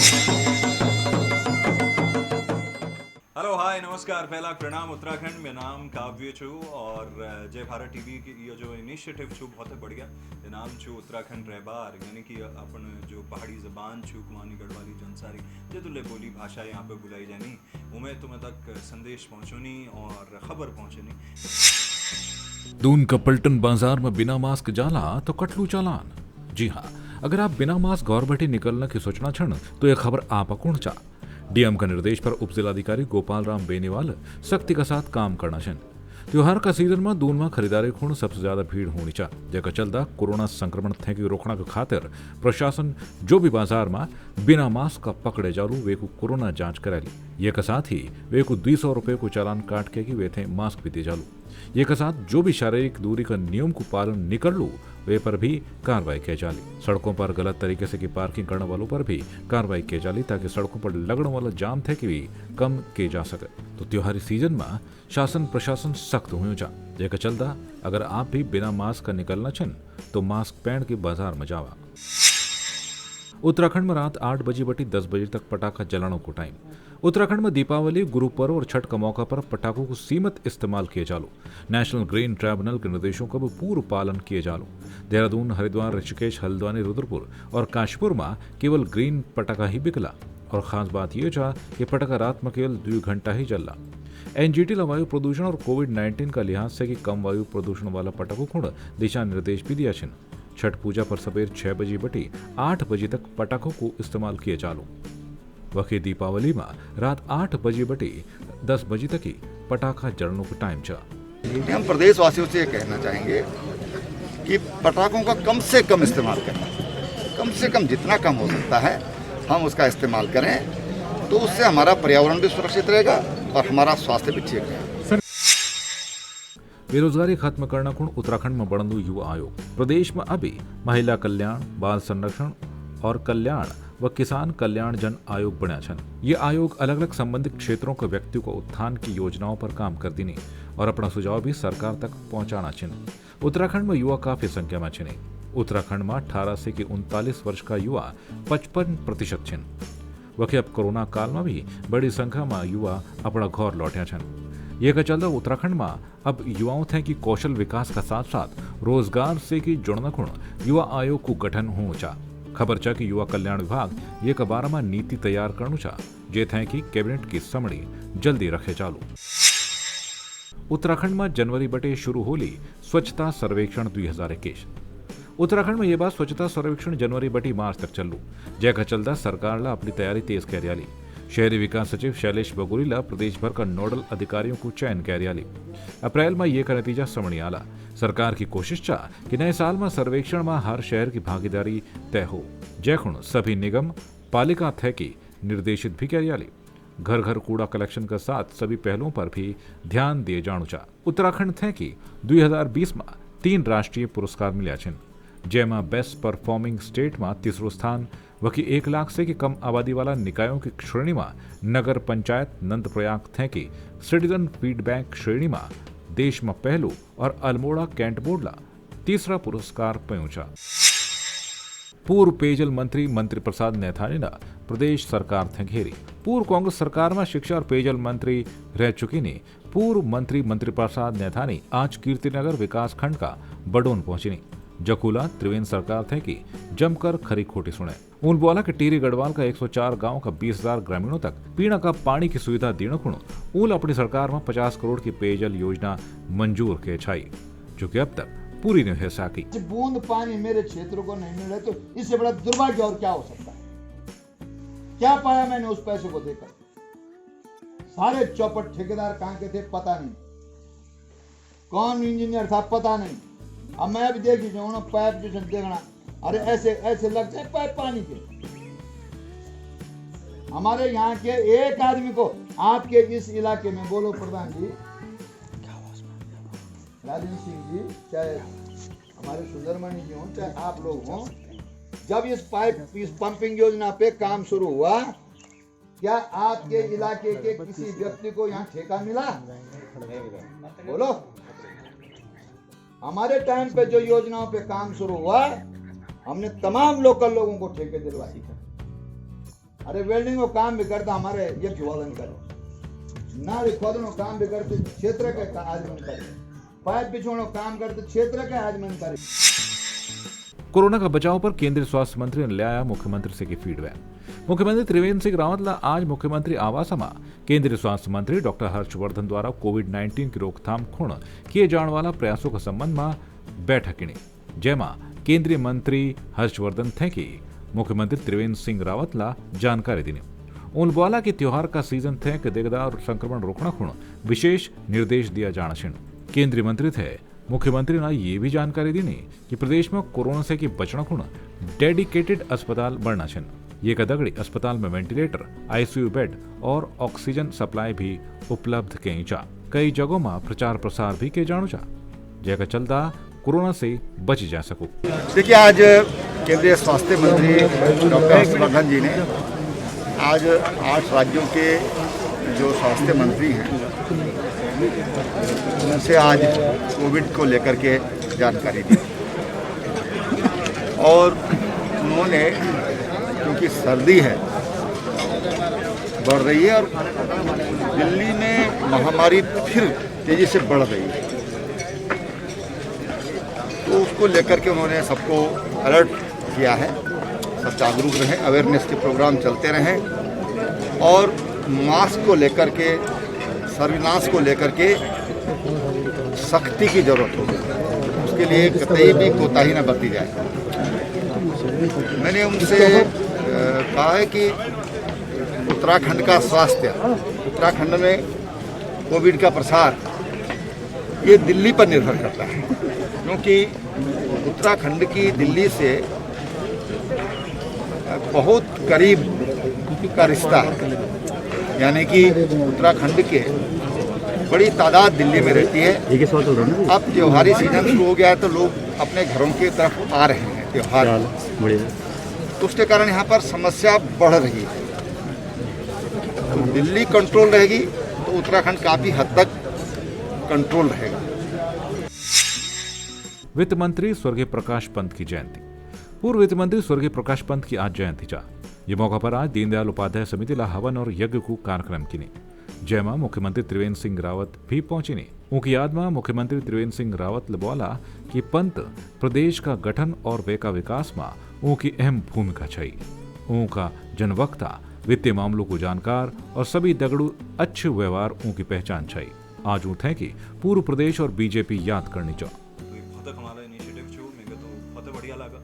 Hello hi नमस्कार पहला प्रणाम उत्तराखंड में नाम काव्य छू और जय भारत टीवी की ये जो इनिशिएटिव छू बहुत बढ़िया ये नाम छू उत्तराखंड रहबार यानी कि अपन जो पहाड़ी जबान छू कुमानी गढ़वाली जनसारी जे तुले बोली भाषा यहाँ पे बुलाई जानी उमें तुम्हें तक संदेश पहुँचोनी और खबर पहुँचनी। दून का पलटन बाजार में बिना मास्क जाला तो कटलू चालान। जी हाँ, अगर आप बिना मास्क घर बैठे निकलने की सोचना छन तो यह खबर आप चा डीएम का निर्देश पर उप जिलाधिकारी गोपाल राम बेनीवाल सख्ती के साथ काम करना छन। त्योहार का सीजन में दून में खरीदारी खूण सबसे ज्यादा भीड़ होनी चा जेका चलता कोरोना संक्रमण थे की रोकना के खातिर प्रशासन जो भी बाजार में बिना मास्क का पकड़े जालू वे को कोरोना जांच कराली। ये के साथ ही वे को 200 रुपए को चालान काट के कि वे थे मास्क भी दे जालू। ये के साथ जो भी शारीरिक दूरी का नियम को पालन नहीं कर लू वे पर भी कार्रवाई की जाली। सड़कों पर गलत तरीके से की पार्किंग करने वालों पर भी कार्रवाई की जाली ताकि सड़कों पर लगने वाला जाम थे कि भी कम किए जा सके। तो त्योहारी सीजन में शासन प्रशासन सख्त हुए जा जेका चलता अगर आप भी बिना मास्क का निकलना छन तो मास्क पहन के बाजार में जावा। उत्तराखंड में रात 8 बजे बटी 10 बजे तक पटाखा जलाने को टाइम। उत्तराखंड में दीपावली, गुरु पर्व और छठ का मौका पर पटाखों को सीमित इस्तेमाल किए जालो। नेशनल ग्रीन ट्राइब्यूनल के निर्देशों का भी पूर्ण पालन किए जालो। देहरादून, हरिद्वार, ऋषिकेश, हल्द्वानी, रुद्रपुर और काशीपुर में केवल ग्रीन पटाखा ही बिकला और खास बात यह था कि पटाखा रात में केवल 2 घंटा ही जलला। एनजीटी वायु प्रदूषण और कोविड-19 का लिहाज से कि कम वायु प्रदूषण वाला पटाखों को दिशा निर्देश भी दिया छिन। छठ पूजा पर सवेर 6 बजे बटी 8 बजे तक पटाखों को इस्तेमाल किए जालो। वही दीपावली में रात 8 बजे बटी 10 बजे तक ही पटाखा जलने का टाइम था। हम प्रदेशवासियों से ये कहना चाहेंगे कि पटाखों का कम से कम इस्तेमाल करें, कम से कम जितना कम हो सकता है हम उसका इस्तेमाल करें तो उससे हमारा पर्यावरण भी सुरक्षित रहेगा और हमारा स्वास्थ्य भी ठीक रहेगा। बेरोजगारी खत्म करना कुण उत्तराखंड में बढ़ंदू युवा आयोग। प्रदेश में अभी महिला कल्याण, बाल संरक्षण और कल्याण व किसान कल्याण जन आयोग बना छन। ये आयोग अलग अलग संबंधित क्षेत्रों के व्यक्तियों को उत्थान की योजनाओं पर काम कर दीनी और अपना सुझाव भी सरकार तक पहुंचाना छिन। उत्तराखंड में युवा काफी संख्या में छिने। उत्तराखंड में 18 से 39 वर्ष का युवा 55% छिन। वही अब कोरोना काल में भी बड़ी संख्या में युवा अपना घर लौटे छन। ये का चलता उत्तराखंड में अब युवाओं थे कि कौशल विकास का साथ साथ रोजगार से की जुड़ना कुण युवा आयोग को गठन हो चा। खबर चा कि युवा कल्याण विभाग ये का बारे में नीति तैयार करनु चा जे थे कि कैबिनेट की समड़ी जल्दी रखे चालू। उत्तराखंड में जनवरी बटे शुरू होली स्वच्छता सर्वेक्षण 2021। उत्तराखंड में ये बात स्वच्छता सर्वेक्षण जनवरी बटी मार्च तक चलू जैका चलता सरकार ला अपनी तैयारी तेज कर रही। शहरी विकास सचिव शैलेश बगोरीला प्रदेश भर का नोडल अधिकारियों को चयन कर रही। अप्रैल में ये का नतीजा समझ आला। सरकार की कोशिश चा कि नए साल में सर्वेक्षण में हर शहर की भागीदारी तय हो जैखुण सभी निगम पालिका थे की निर्देशित भी कर रही। घर घर कूड़ा कलेक्शन के साथ सभी पहलुओं पर भी ध्यान दिए जाणु चा। उत्तराखंड थे कि 2020 में 3 राष्ट्रीय पुरस्कार मिल्या छिन जेमा बेस्ट परफॉर्मिंग स्टेट में 3रो स्थान वही 1 लाख से की कम आबादी वाला निकायों की श्रेणी में नगर पंचायत नंदप्रयाग थे की सिटीजन फीडबैक श्रेणी में देश में पहलू और अल्मोड़ा कैंट बोर्ड ला 3रा पुरस्कार पहुंचा। पूर्व पेयजल मंत्री मंत्री प्रसाद नैथानी ने प्रदेश सरकार थे घेरी। पूर्व कांग्रेस सरकार में शिक्षा और पेयजल मंत्री रह चुकी ने पूर्व मंत्री मंत्री प्रसाद नैथानी आज कीर्तिनगर विकास खंड का बडोन पहुंची। जकुला त्रिवेंद्र सरकार थे कि जमकर खरी खोटी सुने। उन बोला कि टिहरी गढ़वाल का 104 गांव का 20,000 ग्रामीणों तक पीने का पानी की सुविधा देने को उल अपनी सरकार में 50 करोड़ की पेयजल योजना मंजूर के छाई जो कि अब तक पूरी नहीं हो सकी। बूंद पानी मेरे क्षेत्र को नहीं मिले तो इससे बड़ा दुर्भाग्य और क्या हो सकता है। क्या पाया मैंने उस पैसे को देकर? सारे चौपट ठेकेदार कहां के थे पता नहीं, कौन इंजीनियर था पता नहीं। अब मैं भी देखी जो ना पाइप जो देखना, अरे ऐसे ऐसे लग जाए पाइप पानी के। हमारे यहाँ के एक आदमी को आपके इस इलाके में बोलो प्रधान जी, राजेंद्र सिंह जी, चाहे हमारे सुंदरमणि जी हो, चाहे आप लोग हो, जब इस पंपिंग योजना पे काम शुरू हुआ क्या आपके इलाके के किसी व्यक्ति को यहाँ ठेका मिला? बोलो। हमारे टाइम पे जो योजनाओं पे काम शुरू हुआ हमने तमाम लोकल लोगों को ठेके दिलवाए। अरे वेल्डिंग को काम भी करता हमारे ये ज्वालन करे ना खोदनो काम भी करते क्षेत्र के आजमन करे पाइप बिछोड़ो काम करते क्षेत्र के आजमन करे। कोरोना का बचाव पर केंद्रीय स्वास्थ्य मंत्री ने लाया मुख्यमंत्री से की फीडबैक। मुख्यमंत्री त्रिवेंद्र सिंह रावत आज मुख्यमंत्री आवासमा केंद्रीय स्वास्थ्य मंत्री डॉक्टर हर्षवर्धन द्वारा कोविड-19 की रोकथाम खुण किए जाने वाला प्रयासों के संबंध में बैठक कीनी, जेमा केंद्रीय मंत्री हर्षवर्धन थे कि मुख्यमंत्री त्रिवेंद्र सिंह रावत ला जानकारी दी। उन बोला कि त्योहार का सीजन थे कि देखदा और संक्रमण रोकना खुण विशेष निर्देश दिया जाना छिन। केंद्रीय मंत्री थे मुख्यमंत्री ने ये भी जानकारी दी कि प्रदेश में कोरोना से की बचना खुण डेडिकेटेड अस्पताल बढ़ना छिन। ये कदगड़ी अस्पताल में वेंटिलेटर, आईसीयू बेड और ऑक्सीजन सप्लाई भी उपलब्ध कई चा। कई जगहों में प्रचार प्रसार भी के जानो चा, जगह चलता कोरोना से बच जा सको। देखिए, आज केंद्रीय स्वास्थ्य मंत्री डॉक्टर हर्षवर्धन जी ने आज 8 राज्यों के जो स्वास्थ्य मंत्री हैं उनसे आज कोविड को लेकर के जानकारी दी और उन्होंने, क्योंकि सर्दी है बढ़ रही है और दिल्ली में महामारी फिर तेजी से बढ़ रही है, तो उसको लेकर के उन्होंने सबको अलर्ट किया है, सब जागरूक रहें, अवेयरनेस के प्रोग्राम चलते रहें और मास्क को लेकर के, सर्विलांस को लेकर के सख्ती की जरूरत होगी, उसके लिए कतई भी कोताही न बरती जाए। मैंने उनसे कहा है कि उत्तराखंड का स्वास्थ्य, उत्तराखंड में कोविड का प्रसार ये दिल्ली पर निर्भर करता है, क्योंकि उत्तराखंड की दिल्ली से बहुत करीब का रिश्ता है, यानी कि उत्तराखंड के बड़ी तादाद दिल्ली में रहती है। अब त्योहारी सीजन शुरू हो गया है तो लोग अपने घरों की तरफ आ रहे हैं त्योहार, तो उसके कारण यहाँ पर समस्या बढ़ रही है। तो दिल्ली कंट्रोल रहेगी तो उत्तराखंड काफी हद तक कंट्रोल रहेगा। वित्त मंत्री स्वर्गीय प्रकाश पंत की जयंती। पूर्व वित्त मंत्री स्वर्गीय प्रकाश पंत की आज जयंती चा। ये मौका पर आज दीनदयाल उपाध्याय समिति ला हवन और यज्ञ को कार्यक्रम की जयमा मुख्यमंत्री त्रिवेंद्र सिंह रावत भी पहुंची ने। उनकी याद में मुख्यमंत्री त्रिवेंद्र सिंह रावत ने बोला कि पंत प्रदेश का गठन और वे का विकास में उनकी अहम भूमिका छई। उनका जनवक्ता, वित्तीय मामलों को जानकार और सभी दगड़ू अच्छे व्यवहार उनकी पहचान छई। आज ऊँट कि पूर्व प्रदेश और बीजेपी याद करनी चाहिए। बहुत हमारा इनिशिएटिव छो, मेरे तो बहुत बढ़िया लगा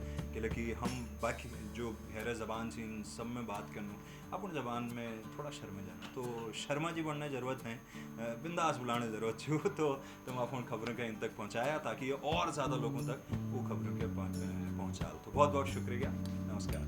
कि हम बाकी जो गहरे ज़बान से इन सब में बात करना अपन ज़बान में थोड़ा शर्मे जाना, तो शर्मा जी बनने ज़रूरत है, बिंदास बुलाने ज़रूरत छो, तो तुम अपन खबरों के इन तक पहुँचाया ताकि और ज़्यादा लोगों तक वो खबरों के पहुँचा। तो बहुत बहुत शुक्रिया, नमस्कार।